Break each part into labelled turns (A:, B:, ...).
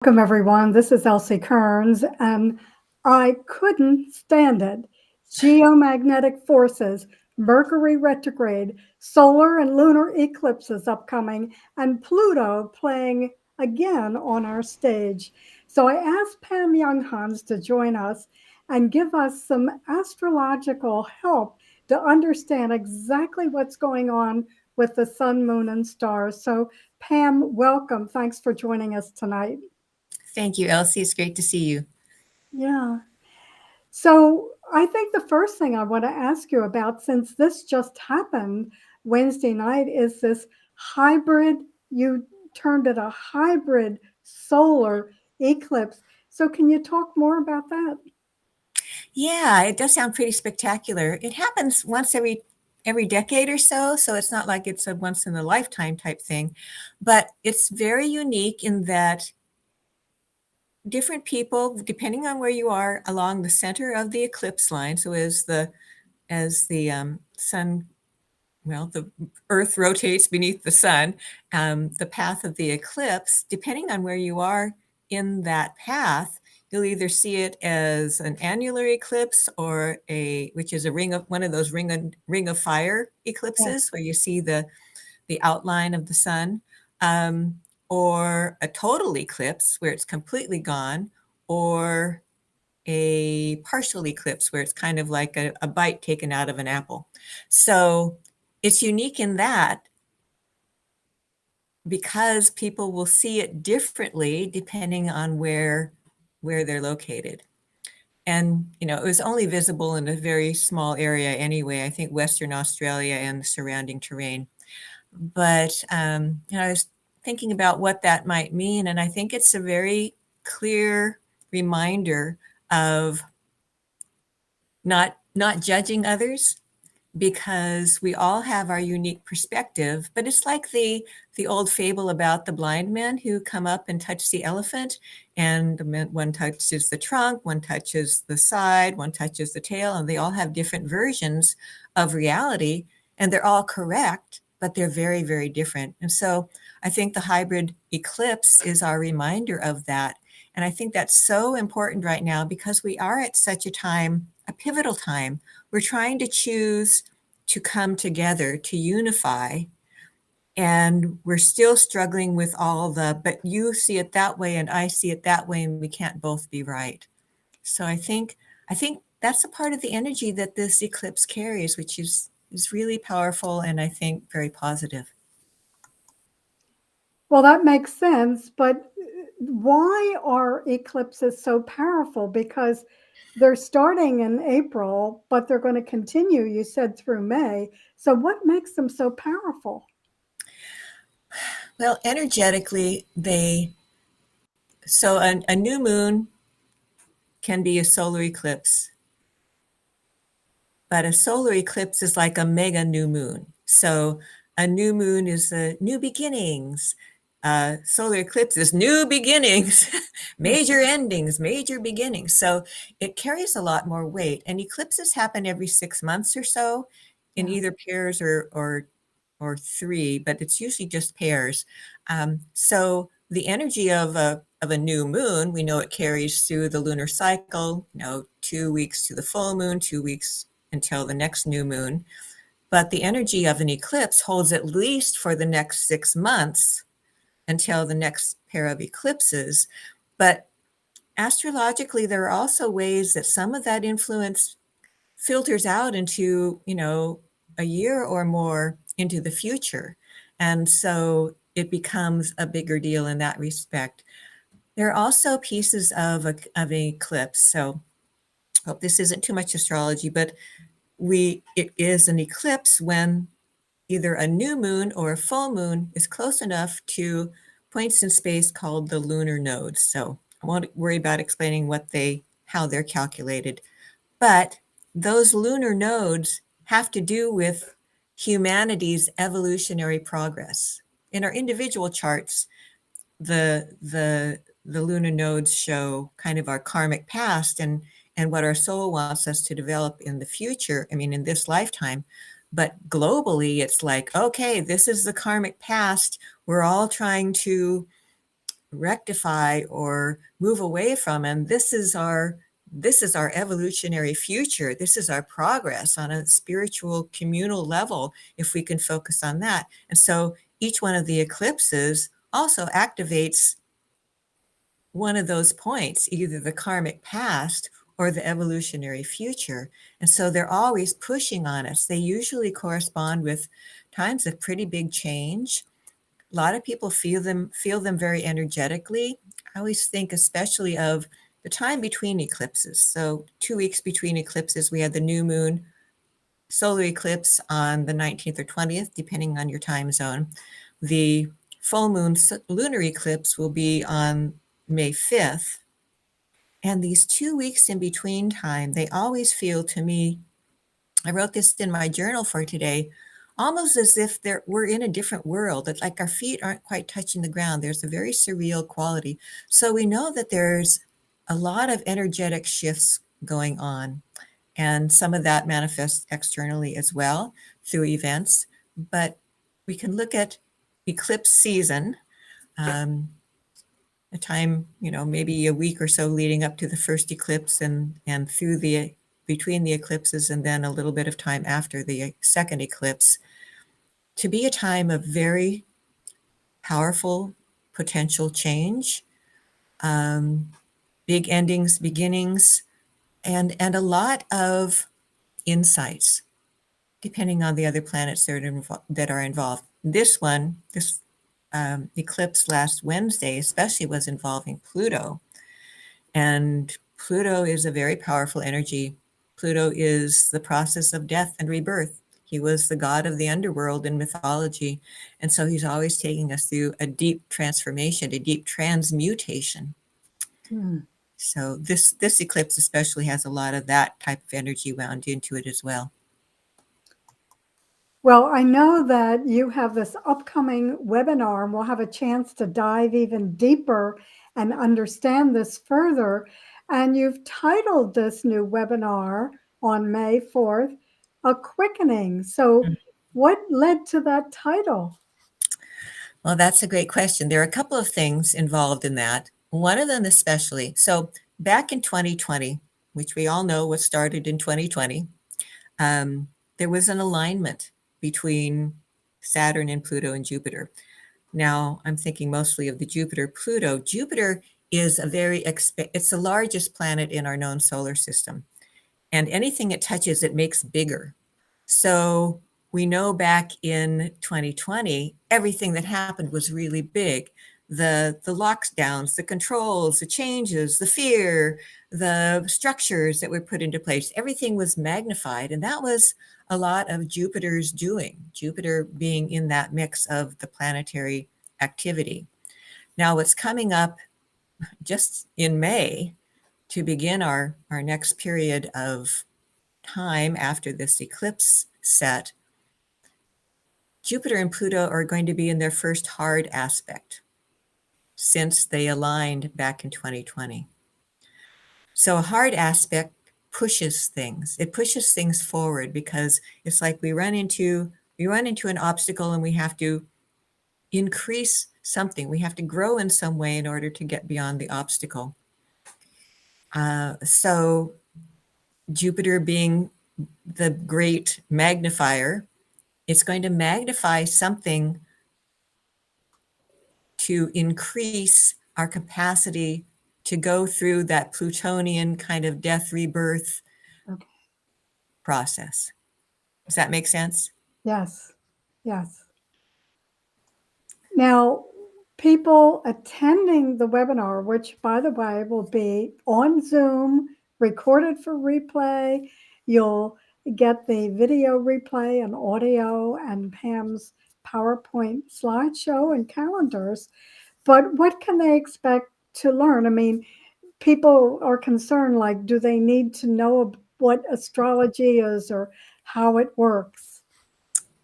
A: Welcome, everyone. This is Elsie Kearns, and I couldn't stand it. Geomagnetic forces, Mercury retrograde, solar and lunar eclipses upcoming, and Pluto playing again on our stage. So I asked Pam Younghans to join us and give us some astrological help to understand exactly what's going on with the sun, moon, and stars. So, Pam, welcome. Thanks for joining us tonight.
B: Thank you, Elsie. It's great to see you.
A: Yeah. So I think the first thing I want to ask you about, since this just happened Wednesday night, is this hybrid, you termed it a hybrid solar eclipse. So can you talk more about that?
B: Yeah, it does sound pretty spectacular. It happens once every decade or so, so it's not like it's a once in a lifetime type thing, but it's very unique in that different people, depending on where you are along the center of the eclipse line, so as the sun, well, the Earth rotates beneath the sun, the path of the eclipse, depending on where you are in that path, you'll either see it as an annular eclipse or which is one of those ring of fire
A: Yeah.
B: eclipses where you see the outline of the sun, um, or a total eclipse where it's completely gone, or a partial eclipse where it's kind of like a bite taken out of an apple. So it's unique in that because people will see it differently depending on where they're located. And it was only visible in a very small area anyway, I think Western Australia and the surrounding terrain. But I was thinking about what that might mean, and I think it's a very clear reminder of not judging others, because we all have our unique perspective. But it's like the old fable about the blind men who come up and touch the elephant, and one touches the trunk, one touches the side, one touches the tail, and they all have different versions of reality, and they're all correct, but they're very, very different. And so I think the hybrid eclipse is our reminder of that. And I think that's so important right now because we are at such a time, a pivotal time. We're trying to choose to come together, to unify, and we're still struggling with but you see it that way and I see it that way, and we can't both be right. So I think that's a part of the energy that this eclipse carries, which is really powerful and I think very positive.
A: Well, that makes sense, but why are eclipses so powerful? Because they're starting in April, but they're going to continue, you said, through May. So what makes them so powerful?
B: Well, energetically, a new moon can be a solar eclipse, but a solar eclipse is like a mega new moon. So a new moon is new beginnings. Solar eclipse is new beginnings, major endings, major beginnings. So it carries a lot more weight. And eclipses happen every 6 months or so in
A: Yeah.
B: either pairs or three, but it's usually just pairs. So the energy of a new moon, we know it carries through the lunar cycle, 2 weeks to the full moon, 2 weeks until the next new moon. But the energy of an eclipse holds at least for the next 6 months until the next pair of eclipses. But astrologically, there are also ways that some of that influence filters out into, a year or more into the future. And so it becomes a bigger deal in that respect. There are also pieces of an eclipse. So I hope this isn't too much astrology, but it is an eclipse when either a new moon or a full moon is close enough to points in space called the lunar nodes. So I won't worry about explaining how they're calculated, but those lunar nodes have to do with humanity's evolutionary progress. In our individual charts, the lunar nodes show kind of our karmic past and what our soul wants us to develop in the future. I mean, in this lifetime. But globally, it's like, okay, this is the karmic past. We're all trying to rectify or move away from. And this is our evolutionary future. This is our progress on a spiritual communal level, if we can focus on that. And so each one of the eclipses also activates one of those points, either the karmic past or the evolutionary future. And so they're always pushing on us. They usually correspond with times of pretty big change. A lot of people feel them very energetically. I always think especially of the time between eclipses. So 2 weeks between eclipses, we had the new moon solar eclipse on the 19th or 20th, depending on your time zone. The full moon lunar eclipse will be on May 5th. And these 2 weeks in between time, they always feel to me, I wrote this in my journal for today, almost as if we're in a different world, that like our feet aren't quite touching the ground. There's a very surreal quality. So we know that there's a lot of energetic shifts going on, and some of that manifests externally as well through events. But we can look at eclipse season, a time, maybe a week or so leading up to the first eclipse, and through the between the eclipses, and then a little bit of time after the second eclipse, to be a time of very powerful potential change, big endings, beginnings, and a lot of insights, depending on the other planets that are involved. This eclipse last Wednesday especially was involving Pluto. And Pluto is a very powerful energy. Pluto is the process of death and rebirth. He was the god of the underworld in mythology. And so he's always taking us through a deep transformation, a deep transmutation. So this eclipse especially has a lot of that type of energy wound into it as well.
A: Well, I know that you have this upcoming webinar, and we'll have a chance to dive even deeper and understand this further. And you've titled this new webinar on May 4th, A Quickening. So what led to that title?
B: Well, that's a great question. There are a couple of things involved in that. One of them especially, so back in 2020, which we all know was started in 2020, there was an alignment between Saturn and Pluto and Jupiter. Now, I'm thinking mostly of the Jupiter-Pluto. Jupiter is it's the largest planet in our known solar system. And anything it touches, it makes bigger. So we know back in 2020, everything that happened was really big. The lockdowns, the controls, the changes, the fear, the structures that were put into place, everything was magnified. And that was a lot of Jupiter's doing, Jupiter being in that mix of the planetary activity. Now, what's coming up just in May to begin our next period of time after this eclipse set, Jupiter and Pluto are going to be in their first hard aspect since they aligned back in 2020. So a hard aspect pushes things. It pushes things forward because it's like we run into an obstacle and we have to increase something. We have to grow in some way in order to get beyond the obstacle. So Jupiter being the great magnifier, it's going to magnify something to increase our capacity to go through that Plutonian kind of death rebirth process. Does that make sense?
A: Yes, yes. Now, people attending the webinar, which by the way will be on Zoom, recorded for replay, you'll get the video replay and audio and Pam's PowerPoint slideshow and calendars. But what can they expect to learn? I mean, people are concerned, like, do they need to know what astrology is or how it works?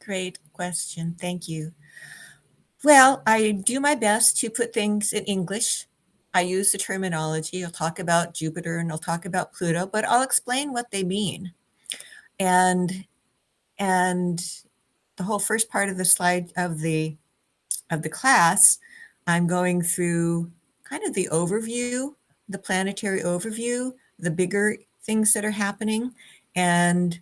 B: Great question. Thank you. Well, I do my best to put things in English. I use the terminology. I'll talk about Jupiter and I'll talk about Pluto, but I'll explain what they mean. And the whole first part of the slide of the class, I'm going through kind of the overview, the planetary overview, the bigger things that are happening. And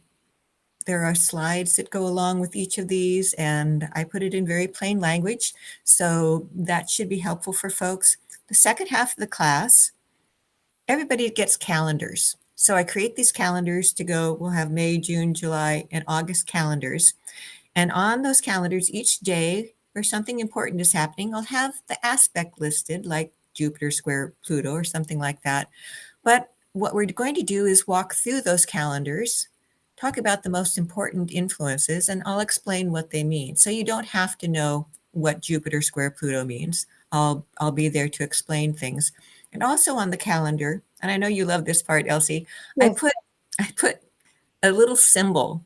B: there are slides that go along with each of these, and I put it in very plain language. So that should be helpful for folks. The second half of the class, everybody gets calendars. So I create these calendars to go, we'll have May, June, July, and August calendars. And on those calendars, each day where something important is happening, I'll have the aspect listed, like Jupiter square Pluto or something like that. But what we're going to do is walk through those calendars, talk about the most important influences, and I'll explain what they mean. So you don't have to know what Jupiter square Pluto means. I'll be there to explain things. And also on the calendar, and I know you love this part, Elsie, I
A: Yes.
B: put I put a little symbol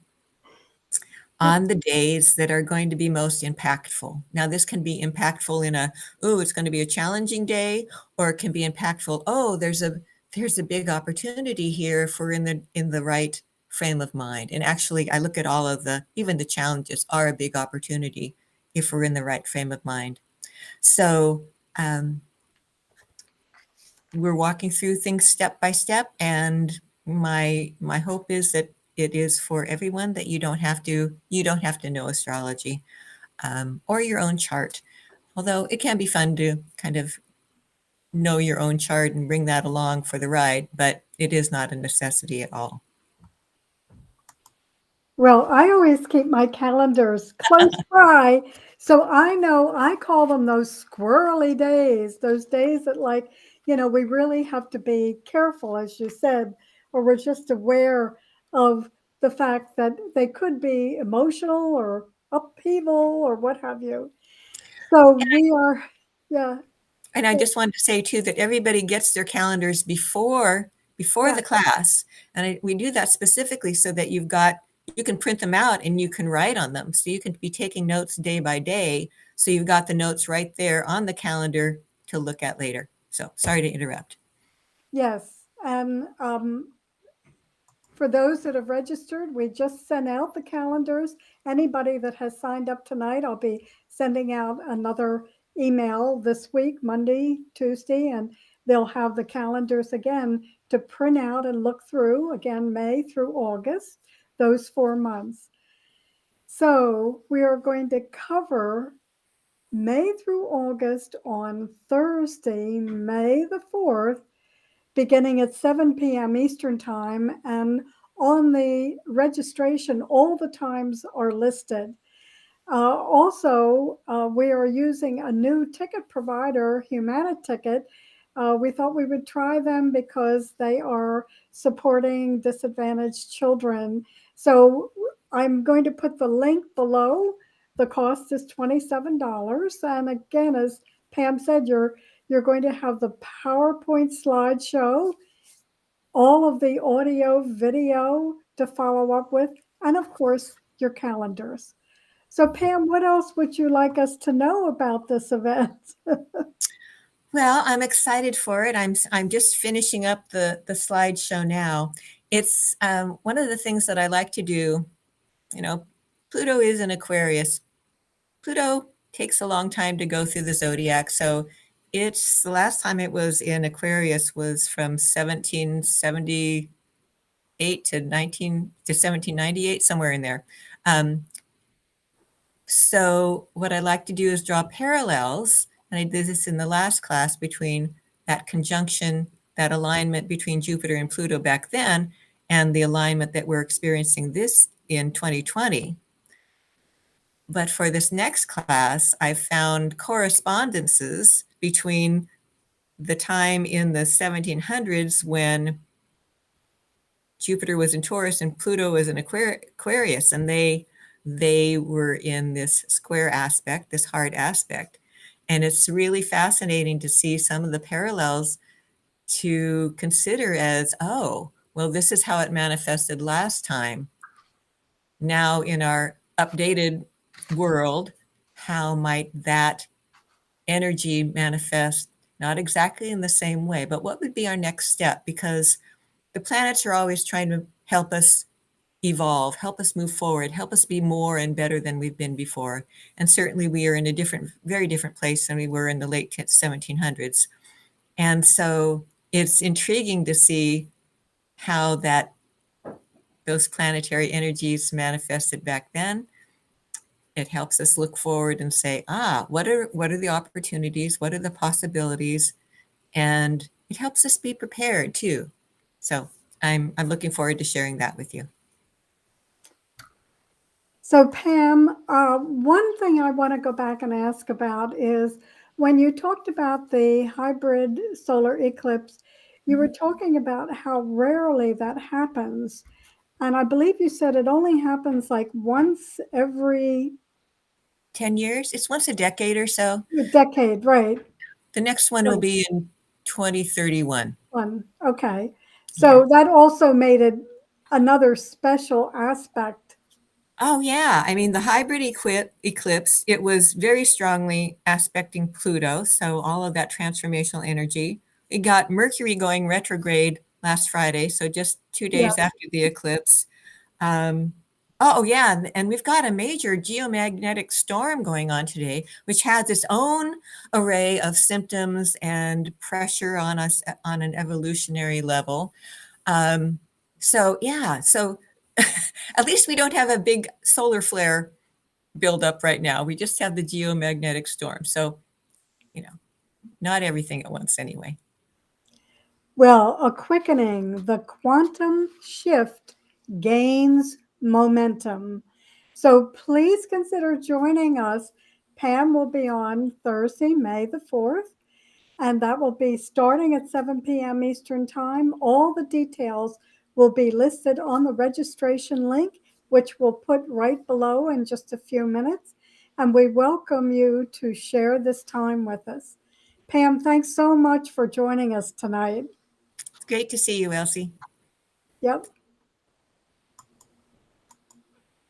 B: on the days that are going to be most impactful. Now, this can be impactful in it's going to be a challenging day, or it can be impactful, there's a big opportunity here if we're in the right frame of mind. And actually, I look at all of even the challenges are a big opportunity if we're in the right frame of mind. So, we're walking through things step by step, and my hope is that it is for everyone, that you don't have to know astrology, or your own chart, although it can be fun to kind of know your own chart and bring that along for the ride, but it is not a necessity at all.
A: Well, I always keep my calendars close by, so I know I call them those squirrely days, those days that, like, we really have to be careful, as you said, or we're just aware of the fact that they could be emotional or upheaval or what have you. So we are, yeah,
B: And I just wanted to say too that everybody gets their calendars before
A: yeah,
B: the class, and we do that specifically so that you can print them out and you can write on them. So you can be taking notes day by day. So you've got the notes right there on the calendar to look at later. So sorry to interrupt.
A: yes. And for those that have registered, we just sent out the calendars. Anybody that has signed up tonight, I'll be sending out another email this week, Monday, Tuesday, and they'll have the calendars again to print out and look through, again, May through August, those 4 months. So we are going to cover May through August on Thursday, May the 4th, beginning at 7 p.m. Eastern Time. And on the registration, all the times are listed. Also, we are using a new ticket provider, Humana Ticket. We thought we would try them because they are supporting disadvantaged children. So I'm going to put the link below. The cost is $27. And again, as Pam said, you're going to have the PowerPoint slideshow, all of the audio, video to follow up with, and of course, your calendars. So, Pam, what else would you like us to know about this event?
B: Well, I'm excited for it. I'm just finishing up the slideshow now. It's one of the things that I like to do. You know, Pluto is an Aquarius. Pluto takes a long time to go through the zodiac. So it's the last time it was in Aquarius was from 1778 to 1798, somewhere in there. So what I like to do is draw parallels, and I did this in the last class, between that conjunction, that alignment between Jupiter and Pluto back then, and the alignment that we're experiencing this in 2020. But for this next class, I found correspondences between the time in the 1700s when Jupiter was in Taurus and Pluto was in Aquarius, and they were in this square aspect, this hard aspect. And it's really fascinating to see some of the parallels to consider as, oh, well, this is how it manifested last time. Now, in our updated world, how might that energy manifest, not exactly in the same way, but what would be our next step? Because the planets are always trying to help us evolve, help us move forward, help us be more and better than we've been before. And certainly we are in a very different place than we were in the late 1700s. And so it's intriguing to see how those planetary energies manifested back then. It helps us look forward and say, what are the opportunities? What are the possibilities? And it helps us be prepared too. So I'm looking forward to sharing that with you.
A: So Pam, one thing I want to go back and ask about is when you talked about the hybrid solar eclipse, you were talking about how rarely that happens. And I believe you said it only happens like once every
B: 10 years? It's once a decade or so.
A: decade, right?
B: The next one will be in 2031.
A: Okay. So that also made it another special aspect.
B: Oh, yeah. I mean, the hybrid eclipse, it was very strongly aspecting Pluto. So all of that transformational energy. It got Mercury going retrograde last Friday. So just 2 days after the eclipse. Oh, yeah. And we've got a major geomagnetic storm going on today, which has its own array of symptoms and pressure on us on an evolutionary level. So at least we don't have a big solar flare buildup right now. We just have the geomagnetic storm. So, not everything at once anyway.
A: Well, a quickening, the quantum shift gains momentum. So please consider joining us. Pam will be on Thursday, May the 4th, and that will be starting at 7 p.m. Eastern Time. All the details will be listed on the registration link, which we'll put right below in just a few minutes. And we welcome you to share this time with us. Pam, thanks so much for joining us tonight.
B: It's great to see you, Elsie.
A: Yep.